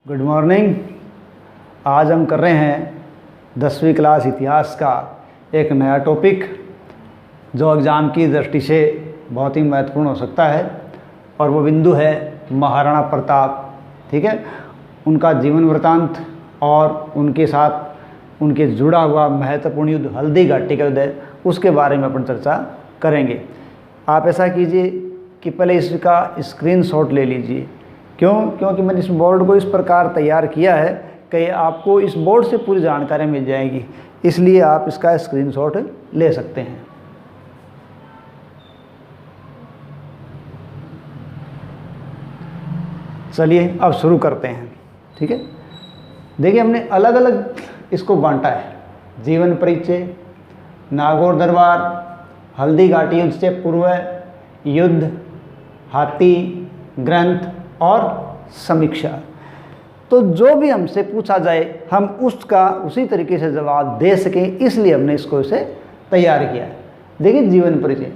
Good morning. आज हम कर रहे हैं 10वीं क्लास इतिहास का एक नया टॉपिक जो एग्ज़ाम की दृष्टि से बहुत ही महत्वपूर्ण हो सकता है, और वो बिंदु है महाराणा प्रताप। ठीक है, उनका जीवन वृत्तांत और उनके साथ उनके जुड़ा हुआ महत्वपूर्ण युद्ध हल्दी घाटी का युद्ध है, उसके बारे में अपन चर्चा करेंगे। आप ऐसा कीजिए कि पहले इसका स्क्रीनशॉट ले लीजिए। क्योंकि मैंने इस बोर्ड को इस प्रकार तैयार किया है कि आपको इस बोर्ड से पूरी जानकारी मिल जाएगी, इसलिए आप इसका स्क्रीनशॉट ले सकते हैं। चलिए अब शुरू करते हैं। ठीक है, देखिए हमने अलग अलग इसको बांटा है। जीवन परिचय, नागौर दरबार, हल्दी घाटी युद्ध से पूर्व, युद्ध, हाथी, ग्रंथ और समीक्षा। तो जो भी हमसे पूछा जाए हम उसका उसी तरीके से जवाब दे सकें, इसलिए हमने इसको इसे तैयार किया है। देखिए जीवन परिचय।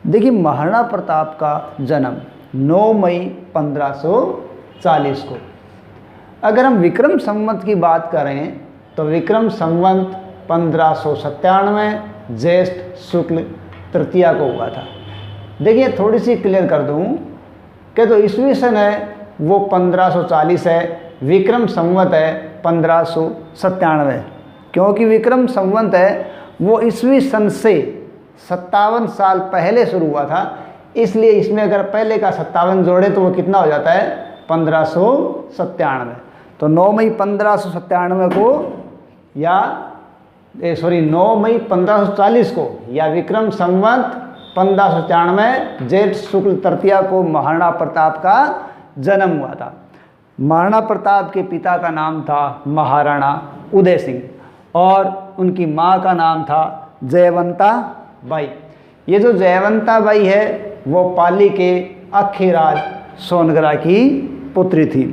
देखिए महाराणा प्रताप का जन्म 9 मई 1540 को। अगर हम विक्रम संवत की बात करें तो विक्रम संवत 1597 ज्येष्ठ शुक्ल तृतीया को हुआ था। देखिए थोड़ी सी क्लियर कर दूं कि जो ईस्वी सन है वो 1540 है, विक्रम संवत है 1597। क्योंकि विक्रम संवत है वो ईस्वी सन से 57 साल पहले शुरू हुआ था, इसलिए इसमें अगर पहले का 57 जोड़े तो वो कितना हो जाता है 1597। तो 9 मई 1597 को या 9 मई 1540 को या विक्रम संवत 1597 ज्येष्ठ शुक्ल तृतीया को महाराणा प्रताप का जन्म हुआ था। महाराणा प्रताप के पिता का नाम था महाराणा उदय सिंह और उनकी माँ का नाम था जयवंता बाई। ये जो जयवंता बाई है वो पाली के अखेराज सोनगरा की पुत्री थी।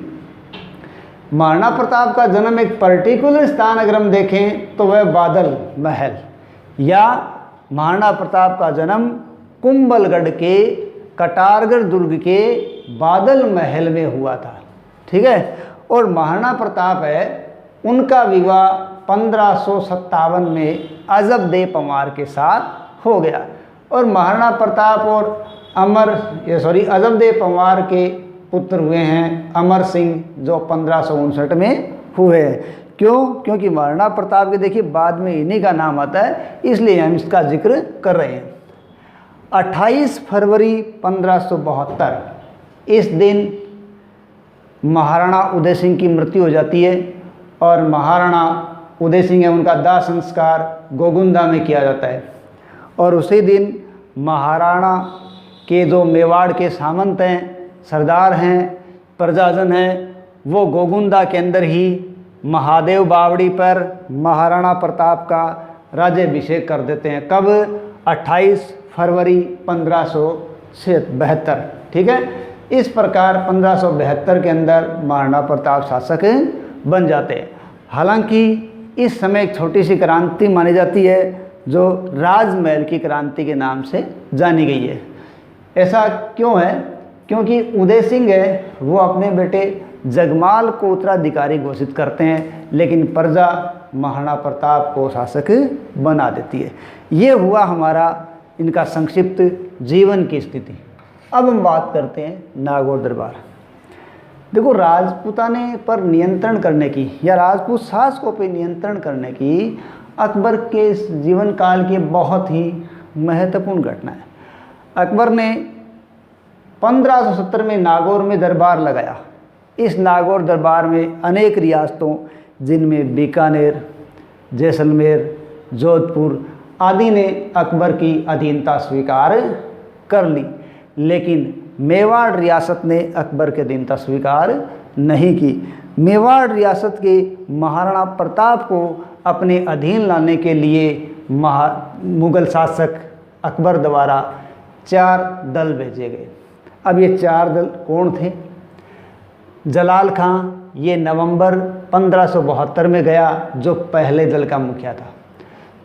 महाराणा प्रताप का जन्म एक पर्टिकुलर स्थान अगर हम देखें तो वह बादल महल, या महाराणा प्रताप का जन्म कुंभलगढ़ के कटारगढ़ दुर्ग के बादल महल में हुआ था। ठीक है, और महाराणा प्रताप है उनका विवाह 1557 में अजबदेव पंवार के साथ हो गया। और महाराणा प्रताप और अजबदेव पंवार के पुत्र हुए हैं अमर सिंह, जो 1559 में हुए। क्योंकि महाराणा प्रताप के देखिए बाद में इन्हीं का नाम आता है, इसलिए हम इसका जिक्र कर रहे हैं। 28 फरवरी 1572 इस दिन महाराणा उदय सिंह की मृत्यु हो जाती है, और महाराणा उदय सिंह है उनका दाह संस्कार गोगुंदा में किया जाता है। और उसी दिन महाराणा के जो मेवाड़ के सामंत हैं, सरदार हैं, प्रजाजन हैं, वो गोगुंदा के अंदर ही महादेव बावड़ी पर महाराणा प्रताप का राज्याभिषेक कर देते हैं। कब? 28 फरवरी 1572। ठीक है, इस प्रकार 1572 के अंदर महाराणा प्रताप शासक बन जाते हैं। हालांकि इस समय एक छोटी सी क्रांति मानी जाती है जो राजमहल की क्रांति के नाम से जानी गई है। ऐसा क्यों है? क्योंकि उदय सिंह है वो अपने बेटे जगमाल को उत्तराधिकारी घोषित करते हैं, लेकिन प्रजा महाराणा प्रताप को शासक बना देती है। ये हुआ हमारा इनका संक्षिप्त जीवन की स्थिति। अब हम बात करते हैं नागौर दरबार। देखो राजपूताने पर नियंत्रण करने की या राजपूत शासकों पर नियंत्रण करने की अकबर के जीवन काल की बहुत ही महत्वपूर्ण घटना है। अकबर ने 1570 में नागौर में दरबार लगाया। इस नागौर दरबार में अनेक रियासतों, जिनमें बीकानेर, जैसलमेर, जोधपुर आदि ने अकबर की अधीनता स्वीकार कर ली, लेकिन मेवाड़ रियासत ने अकबर की अधीनता स्वीकार नहीं की। मेवाड़ रियासत के महाराणा प्रताप को अपने अधीन लाने के लिए मुगल शासक अकबर द्वारा 4 दल भेजे गए। अब ये 4 दल कौन थे? जलाल खां, ये नवंबर 1572 में गया, जो पहले दल का मुखिया था।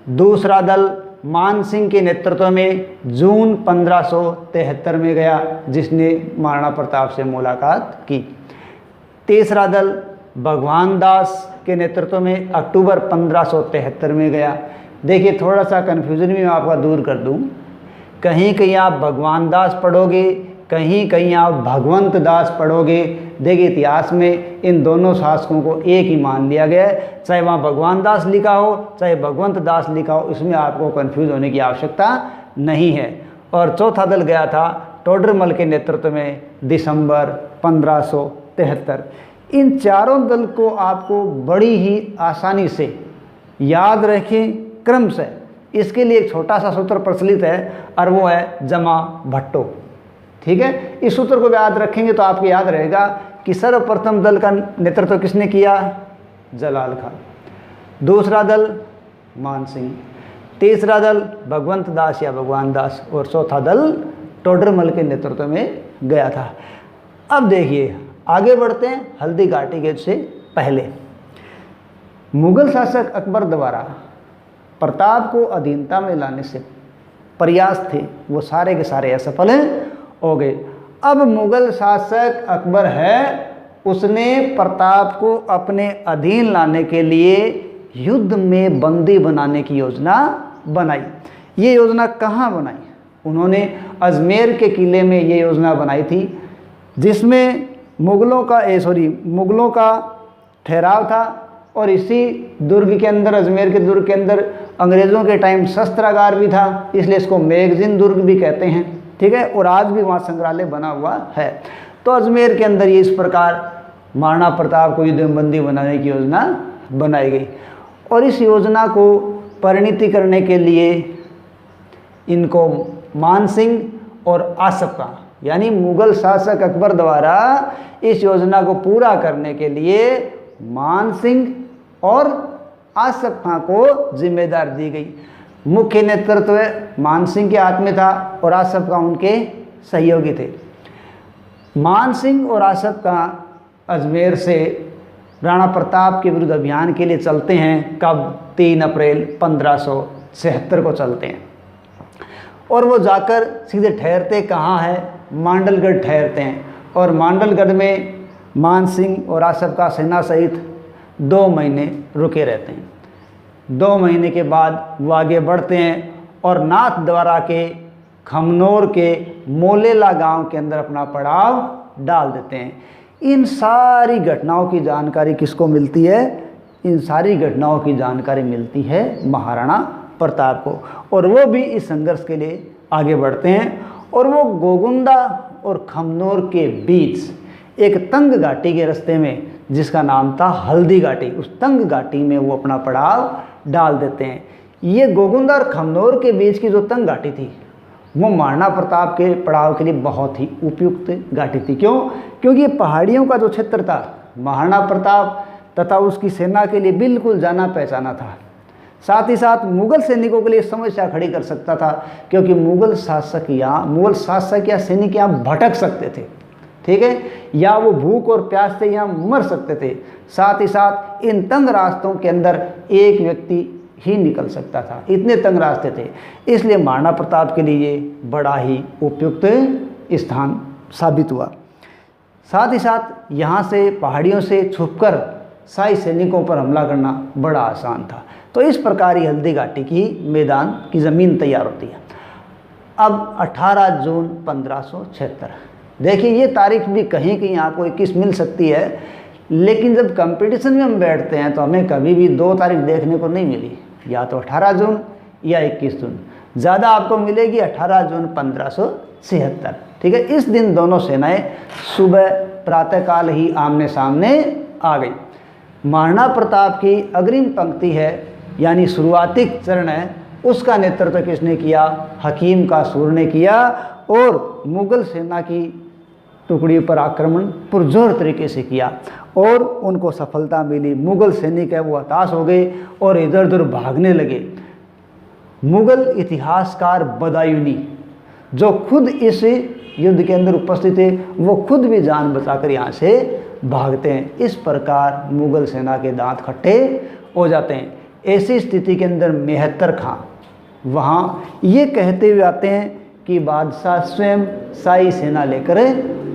दूसरा दल मान सिंह के नेतृत्व में जून 1573 में गया, जिसने महाराणा प्रताप से मुलाकात की। तीसरा दल भगवान दास के नेतृत्व में अक्टूबर 1573 में गया। देखिए थोड़ा सा कन्फ्यूजन भी मैं आपका दूर कर दूं, कहीं कहीं आप भगवान दास पढ़ोगे, कहीं कहीं आप भगवंत दास पढ़ोगे। देखिए इतिहास में इन दोनों शासकों को एक ही मान लिया गया है, चाहे वहाँ भगवान दास लिखा हो चाहे भगवंत दास लिखा हो, इसमें आपको कन्फ्यूज होने की आवश्यकता नहीं है। और चौथा दल गया था टोडरमल के नेतृत्व में दिसंबर 1573। इन चारों दल को आपको बड़ी ही आसानी से याद रखें क्रमशः। इसके लिए एक छोटा सा सूत्र प्रचलित है और वो है जमा भट्टो। ठीक है, इस सूत्र को याद रखेंगे तो आपको याद रहेगा कि सर्वप्रथम दल का नेतृत्व किसने किया? जलाल खान। दूसरा दल मान सिंह, तीसरा दल भगवंत दास या भगवान दास, और चौथा दल टोडरमल के नेतृत्व में गया था। अब देखिए आगे बढ़ते हैं हल्दी घाटी के से पहले। मुगल शासक अकबर द्वारा प्रताप को अधीनता में लाने से प्रयास थे वो सारे के सारे असफल हो गए। अब मुगल शासक अकबर है, उसने प्रताप को अपने अधीन लाने के लिए युद्ध में बंदी बनाने की योजना बनाई। ये योजना कहाँ बनाई? उन्होंने अजमेर के किले में ये योजना बनाई थी, जिसमें मुगलों का ठहराव था। और इसी दुर्ग के अंदर, अजमेर के दुर्ग के अंदर अंग्रेज़ों के टाइम शस्त्रागार भी था, इसलिए इसको मैगजीन दुर्ग भी कहते हैं। ठीक है, और आज भी वहाँ संग्रहालय बना हुआ है। तो अजमेर के अंदर ये इस प्रकार महाराणा प्रताप को युद्धबंदी बनाने की योजना बनाई गई। और इस योजना को परिणति करने के लिए इनको मान सिंह और आसफ खां, यानी मुगल शासक अकबर द्वारा इस योजना को पूरा करने के लिए मान सिंह और आसफ खां को जिम्मेदार दी गई। मुख्य नेतृत्व मान सिंह के हाथ में था और आसफ खां उनके सहयोगी थे। मान सिंह और आसफ खां अजमेर से राणा प्रताप के विरुद्ध अभियान के लिए चलते हैं। कब? 3 अप्रैल 1576 को चलते हैं। और वो जाकर सीधे ठहरते कहाँ है? मांडलगढ़ ठहरते हैं। और मांडलगढ़ में मान सिंह और आसफ खां सेना सहित 2 महीने रुके रहते हैं। 2 महीने के बाद वो आगे बढ़ते हैं और नाथ द्वारा के खमनोर के मोलेला गांव के अंदर अपना पड़ाव डाल देते हैं। इन सारी घटनाओं की जानकारी किसको मिलती है? इन सारी घटनाओं की जानकारी मिलती है महाराणा प्रताप को, और वो भी इस संघर्ष के लिए आगे बढ़ते हैं। और वो गोगुंदा और खमनोर के बीच एक तंग घाटी के रास्ते में, जिसका नाम था हल्दी घाटी, उस तंग घाटी में वो अपना पड़ाव डाल देते हैं। ये गोगुंदा और खमनोर के बीच की जो तंग घाटी थी वो महाराणा प्रताप के पड़ाव के लिए बहुत ही उपयुक्त घाटी थी। क्यों? क्योंकि ये पहाड़ियों का जो क्षेत्र था महाराणा प्रताप तथा उसकी सेना के लिए बिल्कुल जाना पहचाना था। साथ ही साथ मुगल सैनिकों के लिए समस्या खड़ी कर सकता था, क्योंकि मुगल शासक या सैनिक यहाँ भटक सकते थे। ठीक है, या वो भूख और प्यास से यहाँ मर सकते थे। साथ ही साथ इन तंग रास्तों के अंदर एक व्यक्ति ही निकल सकता था, इतने तंग रास्ते थे। इसलिए महाराणा प्रताप के लिए ये बड़ा ही उपयुक्त स्थान साबित हुआ। साथ ही साथ यहाँ से पहाड़ियों से छुपकर शाही सैनिकों पर हमला करना बड़ा आसान था। तो इस प्रकार ही हल्दी घाटी की मैदान की ज़मीन तैयार होती है। अब 18 जून 1576, देखिए ये तारीख भी कहीं कहीं आपको 21 मिल सकती है, लेकिन जब कंपटीशन में हम बैठते हैं तो हमें कभी भी 2 तारीख देखने को नहीं मिली, या तो 18 जून या 21 जून। ज़्यादा आपको मिलेगी 18 जून 1576। ठीक है, इस दिन दोनों सेनाएं सुबह प्रातःकाल ही आमने सामने आ गई। महाराणा प्रताप की अग्रिम पंक्ति है, यानी शुरुआती चरण है, उसका नेतृत्व किसने किया? हकीम का सूर ने किया। और मुगल सेना की टुकड़ियों पर आक्रमण पुरजोर तरीके से किया और उनको सफलता मिली। मुगल सैनिक है वो हताश हो गए और इधर उधर भागने लगे। मुगल इतिहासकार बदायूनी, जो खुद इस युद्ध के अंदर उपस्थित थे, वो खुद भी जान बचाकर यहाँ से भागते हैं। इस प्रकार मुगल सेना के दांत खट्टे हो जाते हैं। ऐसी स्थिति के अंदर मेहतर खां वहाँ ये कहते हुए आते हैं कि बादशाह स्वयं शाही सेना लेकर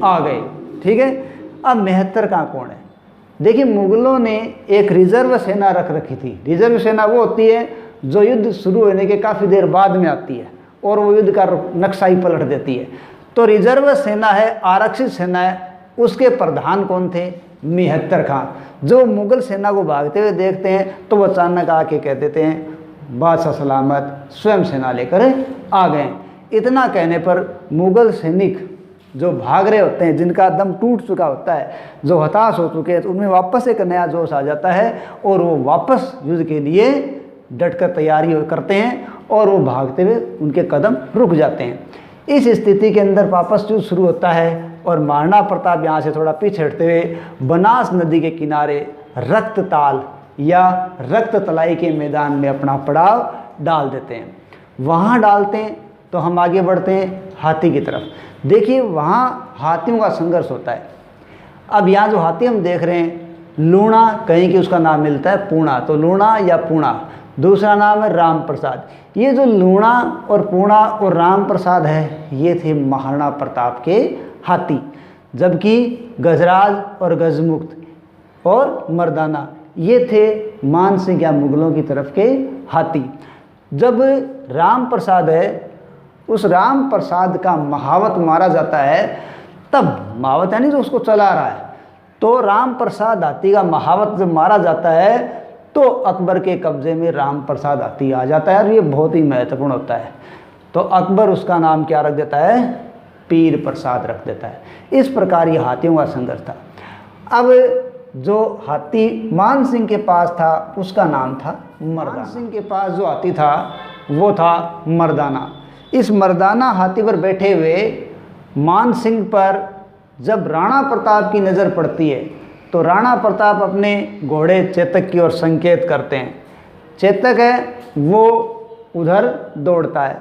आ गए। ठीक है, अब मेहतर खां कौन है? देखिए मुगलों ने एक रिजर्व सेना रख रखी थी। रिजर्व सेना वो होती है जो युद्ध शुरू होने के काफ़ी देर बाद में आती है और वो युद्ध का नक्शा ही पलट देती है। तो रिजर्व सेना है, आरक्षित सेना है, उसके प्रधान कौन थे? मेहत्तर खान। जो मुगल सेना को भागते हुए देखते हैं तो वो अचानक आके कह देते हैं बादशाह सलामत, स्वयं सेना लेकर आ गए। इतना कहने पर मुगल सैनिक जो भाग रहे होते हैं, जिनका दम टूट चुका होता है, जो हताश हो चुके हैं, तो उनमें वापस एक नया जोश आ जाता है और वो वापस युद्ध के लिए डटकर तैयारी करते हैं और वो भागते हुए उनके कदम रुक जाते हैं। इस स्थिति के अंदर वापस युद्ध शुरू होता है और महाराणा प्रताप यहाँ से थोड़ा पीछे हटते हुए बनास नदी के किनारे रक्तताल या रक्त तलाई के मैदान में अपना पड़ाव डाल देते हैं। वहाँ डालते हैं तो हम आगे बढ़ते हैं हाथी की तरफ। देखिए वहाँ हाथियों का संघर्ष होता है। अब यहाँ जो हाथी हम देख रहे हैं, लूणा कहीं कि उसका नाम मिलता है पूर्णा, तो लूणा या पूर्णा, दूसरा नाम है राम प्रसाद। ये जो लूणा और पूर्णा और राम प्रसाद है, ये थे महाराणा प्रताप के हाथी, जबकि गजराज और गजमुक्त और मर्दाना ये थे मान सिंह या मुगलों की तरफ के हाथी। जब राम प्रसाद है, उस राम प्रसाद का महावत मारा जाता है, तब महावत यानी जो उसको चला रहा है, तो राम प्रसाद हाथी का महावत जब मारा जाता है तो अकबर के कब्जे में राम प्रसाद हाथी आ जाता है और ये बहुत ही महत्वपूर्ण होता है। तो अकबर उसका नाम क्या रख देता है? पीर प्रसाद रख देता है। इस प्रकार ये हाथियों का संघर्ष था। अब जो हाथी मान सिंह के पास था उसका नाम था मर्दाना। मान सिंह के पास जो हाथी था वो था मर्दाना। इस मर्दाना हाथी पर बैठे हुए मान सिंह पर जब राणा प्रताप की नज़र पड़ती है तो राणा प्रताप अपने घोड़े चेतक की ओर संकेत करते हैं। चेतक है वो उधर दौड़ता है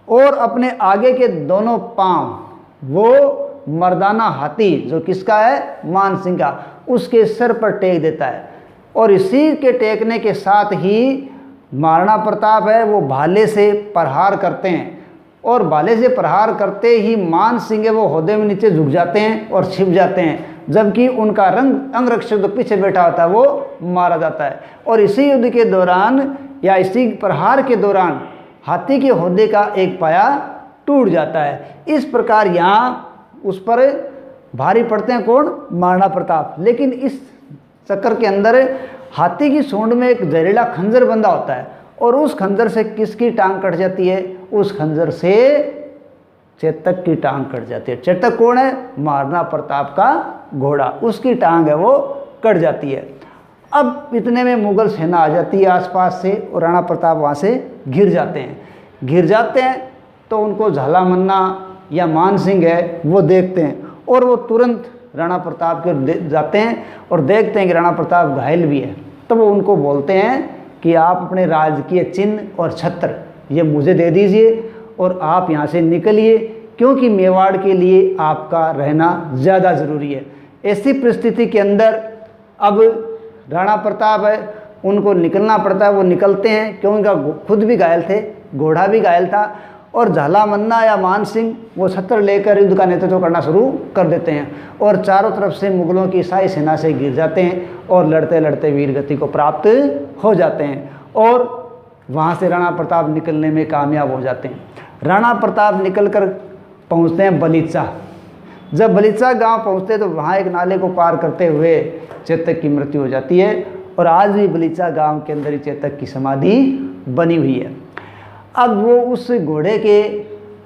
और अपने आगे के दोनों पांव वो मर्दाना हाथी जो किसका है? मान सिंह का, उसके सिर पर टेक देता है। और इसी के टेकने के साथ ही महाराणा प्रताप है वो भाले से प्रहार करते हैं और भाले से प्रहार करते ही मान सिंह है वो होदे में नीचे झुक जाते हैं और छिप जाते हैं, जबकि उनका अंगरक्षक जो पीछे बैठा होता है वो मारा जाता है। और इसी युद्ध के दौरान या इसी प्रहार के दौरान हाथी के होदे का एक पाया टूट जाता है। इस प्रकार यहाँ उस पर भारी पड़ते हैं कौन? महाराणा प्रताप। लेकिन इस चक्कर के अंदर हाथी की सूंड में एक जहरीला खंजर बंधा होता है और उस खंजर से किसकी टांग कट जाती है? उस खंजर से चेतक की टांग कट जाती है। चेतक कौन है? महाराणा प्रताप का घोड़ा, उसकी टांग है वो कट जाती है। अब इतने में मुगल सेना आ जाती है आसपास से और राणा प्रताप वहाँ से घिर जाते हैं। घिर जाते हैं तो उनको झाला मन्ना या मान सिंह है वो देखते हैं और वो तुरंत राणा प्रताप के जाते हैं और देखते हैं कि राणा प्रताप घायल भी है। तो वो उनको बोलते हैं कि आप अपने राजकीय चिन्ह और छत्र ये मुझे दे दीजिए और आप यहाँ से निकलिए, क्योंकि मेवाड़ के लिए आपका रहना ज़्यादा ज़रूरी है। ऐसी परिस्थिति के अंदर अब राणा प्रताप है उनको निकलना पड़ता है। वो निकलते हैं क्योंकि उनका खुद भी घायल थे, घोड़ा भी घायल था और झाला मन्ना या मान सिंह वो छत्र लेकर युद्ध का नेतृत्व करना शुरू कर देते हैं और चारों तरफ से मुगलों की शाही सेना से घिर जाते हैं और लड़ते लड़ते वीर गति को प्राप्त हो जाते हैं और वहाँ से राणा प्रताप निकलने में कामयाब हो जाते हैं। राणा प्रताप निकलकर पहुँचते हैं बलीचा। जब बलीचा गांव पहुँचते हैं तो वहाँ एक नाले को पार करते हुए चेतक की मृत्यु हो जाती है और आज भी बलीचा गांव के अंदर ही चेतक की समाधि बनी हुई है। अब वो उस घोड़े के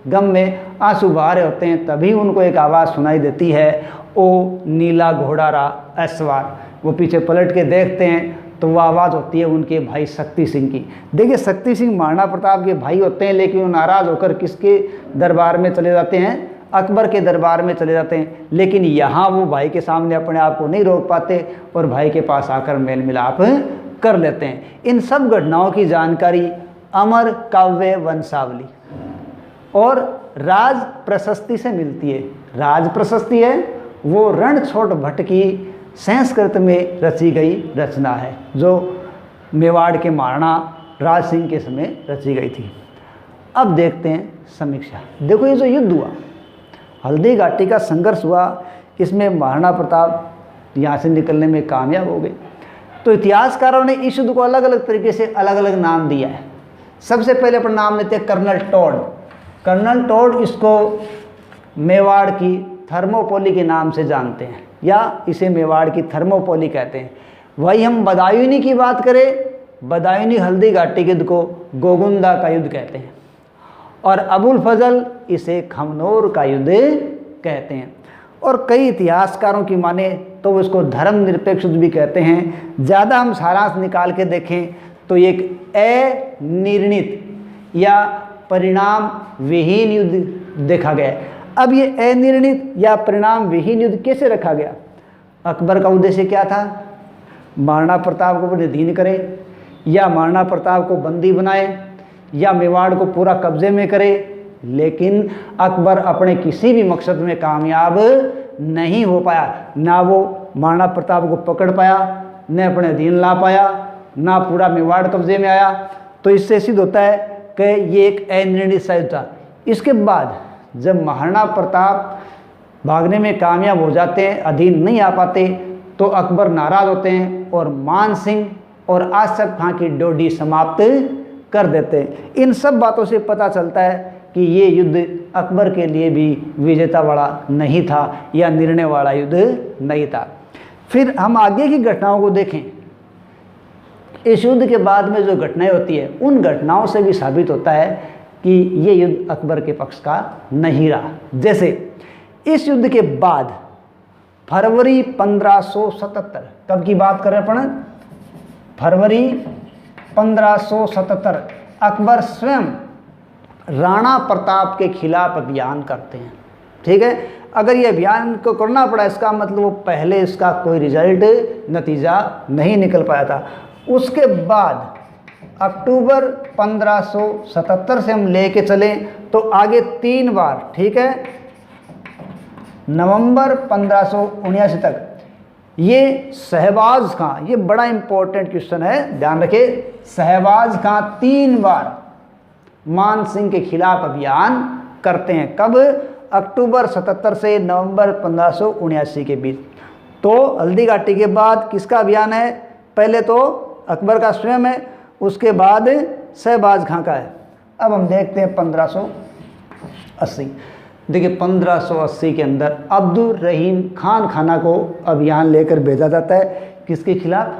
गम में आंसू बहा रहे होते हैं, तभी उनको एक आवाज़ सुनाई देती है, ओ नीला घोड़ा रा ऐसवार। वो पीछे पलट के देखते हैं तो वो आवाज़ होती है उनके भाई शक्ति सिंह की। देखिए शक्ति सिंह महाराणा प्रताप के भाई होते हैं, लेकिन वो नाराज़ होकर किसके दरबार में चले जाते हैं? अकबर के दरबार में चले जाते हैं। लेकिन यहाँ वो भाई के सामने अपने आप को नहीं रोक पाते और भाई के पास आकर मेल मिलाप कर लेते हैं। इन सब घटनाओं की जानकारी अमर काव्य वंशावली और राज प्रशस्ति से मिलती है। राज प्रशस्ति है वो रणछोड़ भट्ट की संस्कृत में रची गई रचना है, जो मेवाड़ के महाराणा राज सिंह के समय रची गई थी। अब देखते हैं समीक्षा। देखो ये जो युद्ध हुआ, हल्दी घाटी का संघर्ष हुआ, इसमें महाराणा प्रताप यहाँ से निकलने में कामयाब हो गए। तो इतिहासकारों ने इस युद्ध को अलग अलग तरीके से अलग अलग नाम दिया है। सबसे पहले अपना नाम लेते हैं कर्नल टॉड। कर्नल टॉड इसको मेवाड़ की थर्मोपोली के नाम से जानते हैं, या इसे मेवाड़ की थर्मोपोली कहते हैं। वही हम बदायूनी की बात करें, बदायूनी हल्दी घाटी के युद्ध को गोगुंदा का युद्ध कहते हैं, और अबुल फजल इसे खमनोर का युद्ध कहते हैं। और कई इतिहासकारों की माने तो उसको धर्मनिरपेक्ष युद्ध भी कहते हैं। ज़्यादा हम सारांश निकाल के देखें तो एक अनिर्णित या परिणाम विहीन युद्ध देखा गया। अब ये अनिर्णित या परिणाम विहीन युद्ध कैसे रखा गया? अकबर का उद्देश्य क्या था? महाराणा प्रताप को अधीन करे, या महाराणा प्रताप को बंदी बनाए, या मेवाड़ को पूरा कब्जे में करे। लेकिन अकबर अपने किसी भी मकसद में कामयाब नहीं हो पाया। ना वो महाराणा प्रताप को पकड़ पाया, न अपने अधीन ला पाया, ना पूरा मेवाड़ कब्जे में आया। तो इससे सिद्ध होता है कि ये एक अनिर्णित युद्ध था। इसके बाद जब महाराणा प्रताप भागने में कामयाब हो जाते हैं, अधीन नहीं आ पाते, तो अकबर नाराज होते हैं और मान सिंह और आसफ खां की डोडी समाप्त कर देते हैं। इन सब बातों से पता चलता है कि ये युद्ध अकबर के लिए भी विजेता वाला नहीं था या निर्णय वाला युद्ध नहीं था। फिर हम आगे की घटनाओं को देखें। इस युद्ध के बाद में जो घटनाएं होती है, उन घटनाओं से भी साबित होता है कि ये युद्ध अकबर के पक्ष का नहीं रहा। जैसे इस युद्ध के बाद फरवरी 1577, कब की बात कर रहे हैं अपन? फरवरी 1577, अकबर स्वयं राणा प्रताप के खिलाफ अभियान करते हैं। ठीक है, अगर ये अभियान को करना पड़ा, इसका मतलब वो पहले इसका कोई रिजल्ट नतीजा नहीं निकल पाया था। उसके बाद अक्टूबर 1577 से हम लेके चलें तो आगे 3 बार, ठीक है, नवंबर 1579 तक ये शहबाज खां, ये बड़ा इंपॉर्टेंट क्वेश्चन है, ध्यान रखें। शहबाज खां 3 बार मान सिंह के खिलाफ अभियान करते हैं। कब? अक्टूबर 77 से नवंबर 1579 के बीच। तो हल्दी घाटी के बाद किसका अभियान है? पहले तो अकबर का स्वयं है, उसके बाद शहबाज खां का है। अब हम देखते हैं 1580। देखिए 1580 के अंदर अब्दुल रहीम खान खाना को अभियान लेकर भेजा जाता है। किसके खिलाफ?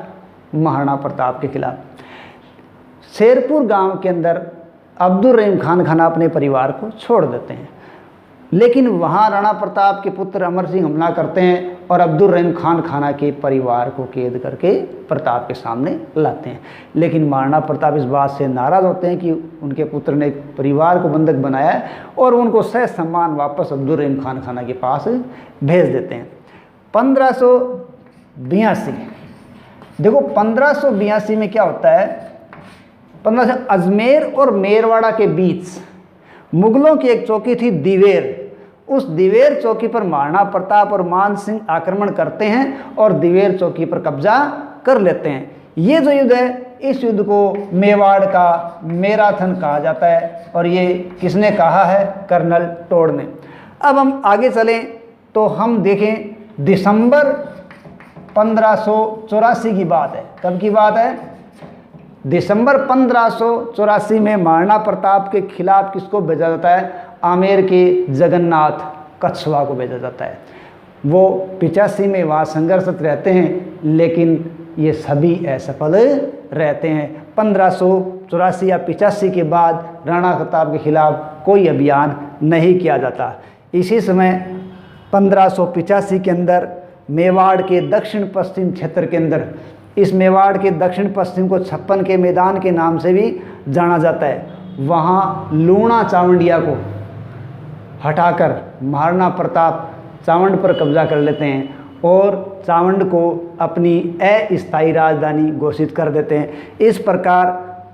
महाराणा प्रताप के खिलाफ। शेरपुर गांव के अंदर अब्दुल रहीम खान खाना अपने परिवार को छोड़ देते हैं, लेकिन वहाँ राणा प्रताप के पुत्र अमर सिंह हमला करते हैं और अब्दुल रहीम खान खाना के परिवार को कैद करके प्रताप के सामने लाते हैं। लेकिन महाराणा प्रताप इस बात से नाराज़ होते हैं कि उनके पुत्र ने परिवार को बंधक बनाया है, और उनको सह सम्मान वापस अब्दुल रहीम खान खाना के पास भेज देते हैं। 1582, देखो 1582 में क्या होता है? 1500 अजमेर और मेरवाड़ा के बीच मुगलों की एक चौकी थी दिवेर। उस दिवेर चौकी पर महाराणा प्रताप और मान सिंह आक्रमण करते हैं और दिवेर चौकी पर कब्जा कर लेते हैं। ये जो युद्ध है, इस युद्ध को मेवाड़ का मैराथन कहा जाता है, और ये किसने कहा है? कर्नल टॉड ने। अब हम आगे चलें तो हम देखें दिसंबर 1584 की बात है। कब की बात है? दिसंबर 1584 में महाराणा प्रताप के खिलाफ किसको भेजा जाता है? आमेर के जगन्नाथ कछवा को भेजा जाता है। वो 85 में वहाँ संघर्षरत रहते हैं, लेकिन ये सभी असफल रहते हैं। 1584 या 85 के बाद राणा प्रताप के खिलाफ कोई अभियान नहीं किया जाता। इसी समय 1585 के अंदर मेवाड़ के दक्षिण पश्चिम क्षेत्र के अंदर, इस मेवाड़ के दक्षिण पश्चिम को 56 के मैदान के नाम से भी जाना जाता है, वहाँ लूणा चावंडिया को हटाकर महाराणा प्रताप चावंड पर कब्जा कर लेते हैं और चावंड को अपनी अस्थायी राजधानी घोषित कर देते हैं। इस प्रकार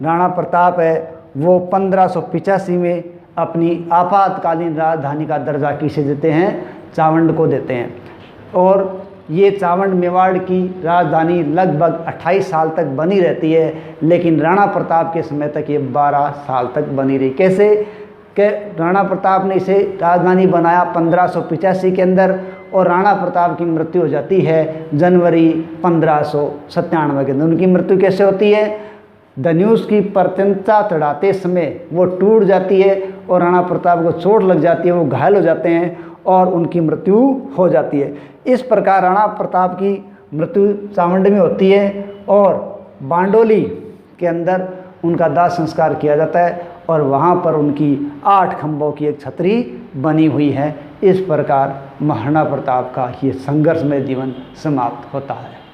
राणा प्रताप है वो 1585 में अपनी आपातकालीन राजधानी का दर्जा किसे देते हैं? चावंड को देते हैं। और ये चावंड मेवाड़ की राजधानी लगभग 28 साल तक बनी रहती है, लेकिन राणा प्रताप के समय तक ये 12 साल तक बनी रही। कैसे? कि राणा प्रताप ने इसे राजधानी बनाया 1585 के अंदर, और राणा प्रताप की मृत्यु हो जाती है जनवरी 1597 के अंदर। उनकी मृत्यु कैसे होती है? धनुष की प्रत्यंता चढ़ाते समय वो टूट जाती है और राणा प्रताप को चोट लग जाती है, वो घायल हो जाते हैं और उनकी मृत्यु हो जाती है। इस प्रकार राणा प्रताप की मृत्यु चामुंडी में होती है और बांडोली के अंदर उनका दाह संस्कार किया जाता है और वहाँ पर उनकी 8 खंभों की एक छतरी बनी हुई है। इस प्रकार महाराणा प्रताप का ये संघर्षमय जीवन समाप्त होता है।